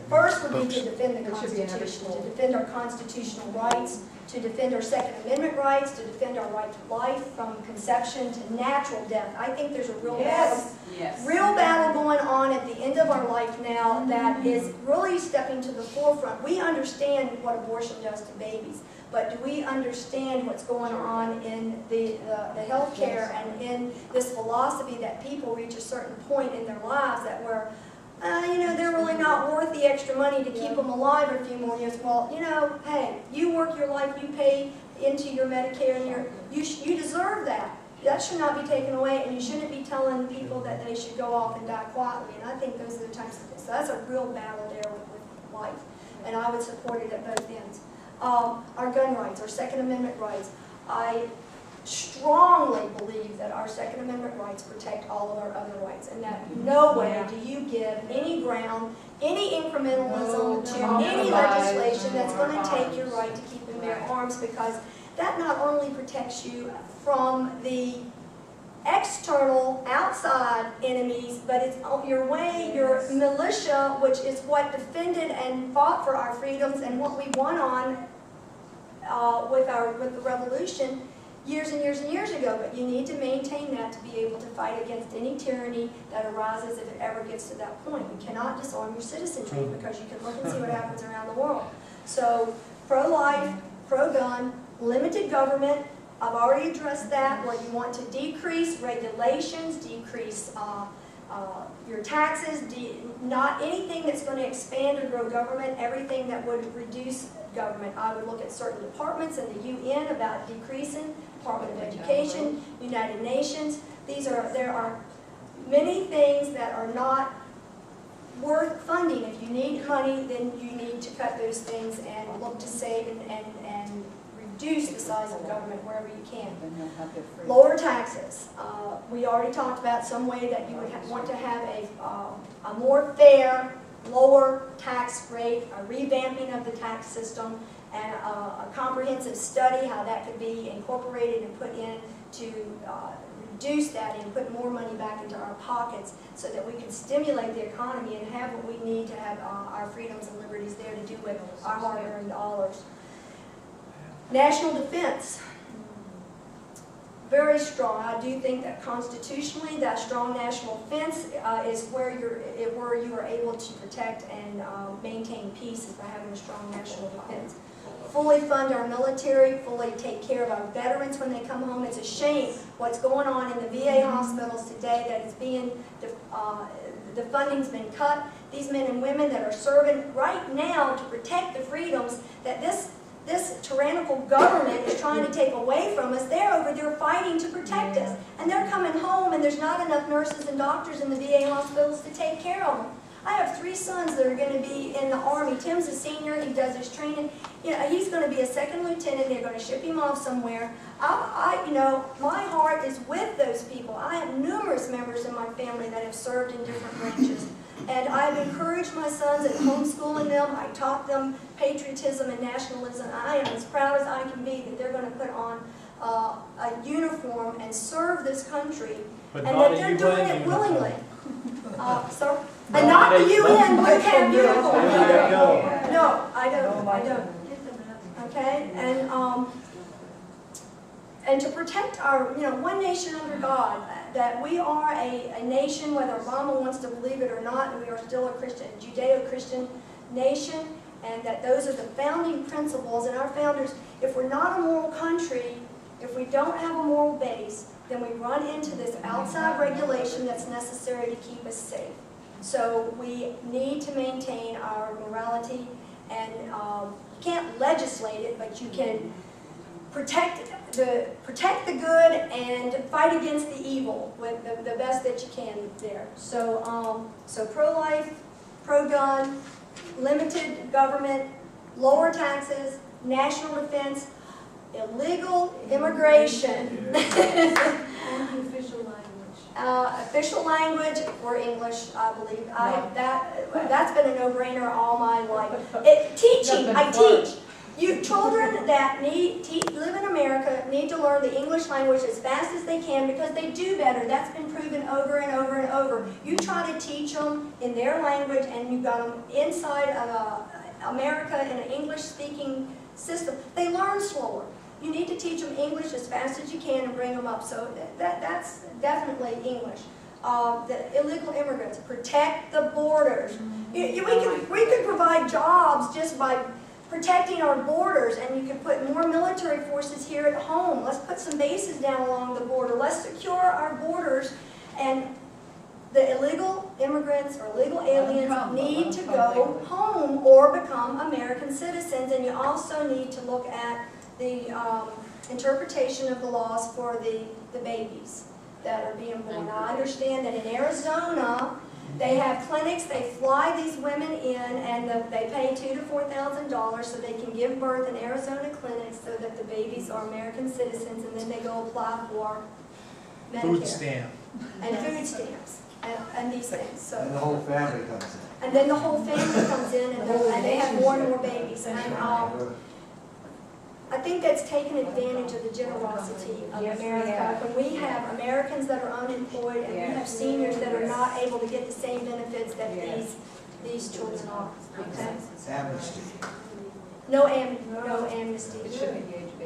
First would be to defend the Constitution, to defend our constitutional rights, to defend our Second Amendment rights, to defend our right to life from conception to natural death. I think there's a real battle going on at the end of our life now that is really stepping to the forefront. We understand what abortion does to babies, but do we understand what's going on in the health care and in this philosophy that people reach a certain point in their lives that where you know, they're really not worth the extra money to keep them alive a few more years. Well, you know, hey, you work your life, you pay into your Medicare, and you deserve that. That should not be taken away, and you shouldn't be telling people that they should go off and die quietly. And I think those are the types of things. So that's a real battle there with life, and I would support it at both ends. Our gun rights, our Second Amendment rights. I strongly believe that our Second Amendment rights protect all of our other rights, and that no way do you give any ground, any incrementalism to any legislation that's going to take your right to keep and bear arms, because that not only protects you from the external, outside enemies, but it's your militia, which is what defended and fought for our freedoms and what we won on with the revolution years and years and years ago. But you need to maintain that to be able to fight against any tyranny that arises if it ever gets to that point. You cannot disarm your citizenry, because you can look and see what happens around the world. So pro-life, pro-gun, limited government. I've already addressed that, where you want to decrease regulations, decrease your taxes, not anything that's going to expand or grow government, everything that would reduce government. I would look at certain departments in the UN about decreasing, Department of Education, United Nations. There are many things that are not worth funding. If you need money, then you need to cut those things and look to save and reduce the size of government wherever you can. Lower taxes. We already talked about some way that you would want to have a more fair, lower tax rate, a revamping of the tax system, and a comprehensive study how that could be incorporated and put in to reduce that and put more money back into our pockets so that we can stimulate the economy and have what we need to have our freedoms and liberties there to do with our hard-earned dollars. National defense, very strong. I do think that constitutionally, that strong national defense is where you are able to protect and maintain peace, is by having a strong national defense. Fully fund our military, fully take care of our veterans when they come home. It's a shame what's going on in the VA hospitals today, that it's being, the funding's been cut. These men and women that are serving right now to protect the freedoms that this tyrannical government is trying to take away from us, they're over there fighting to protect us. And they're coming home and there's not enough nurses and doctors in the VA hospitals to take care of them. I have 3 sons that are going to be in the Army. Tim's a senior, he does his training. You know, he's going to be a 2nd lieutenant, they're going to ship him off somewhere. You know, my heart is with those people. I have numerous members in my family that have served in different branches. And I've encouraged my sons in homeschooling them. I taught them patriotism and nationalism. I am as proud as I can be that they're going to put on a uniform and serve this country, and that they're doing it willingly. And not the UN would have uniforms. No, I don't. Okay, and to protect our, you know, one nation under God, that we are a nation, whether Obama wants to believe it or not, we are still a Christian, Judeo-Christian nation, and that those are the founding principles. And our founders, if we're not a moral country, if we don't have a moral base, then we run into this outside regulation that's necessary to keep us safe. So we need to maintain our morality, and you can't legislate it, but you can protect the good and fight against the evil with the best that you can there. So pro-life, pro-gun, limited government, lower taxes, national defense, illegal immigration. And official language. Official language or English, I believe. That's been a no-brainer all my life. Teaching, I teach. You children that live in America need to learn the English language as fast as they can because they do better. That's been proven over and over and over. You try to teach them in their language and you've got them inside of America in an English-speaking system. They learn slower. You need to teach them English as fast as you can and bring them up. So that's definitely English. The illegal immigrants, protect the borders. We could provide jobs just by protecting our borders, and you could put more military forces here at home. Let's put some bases down along the border. Let's secure our borders, and the illegal immigrants or illegal aliens need to go home or become American citizens, and you also need to look at the interpretation of the laws for the babies that are being born. Now, I understand that in Arizona, they have clinics, they fly these women in, and they pay $2,000 to $4,000 so they can give birth in Arizona clinics so that the babies are American citizens, and then they go apply for Medicare. Food stamp. And food stamps, and these things. So, And the whole family comes in. and then the whole family comes in, and they have more and more babies. And I think that's taken advantage of the generosity of America. When we have Americans that are unemployed and we have seniors that are not able to get the same benefits that these children are. Okay? Amnesty. No amnesty.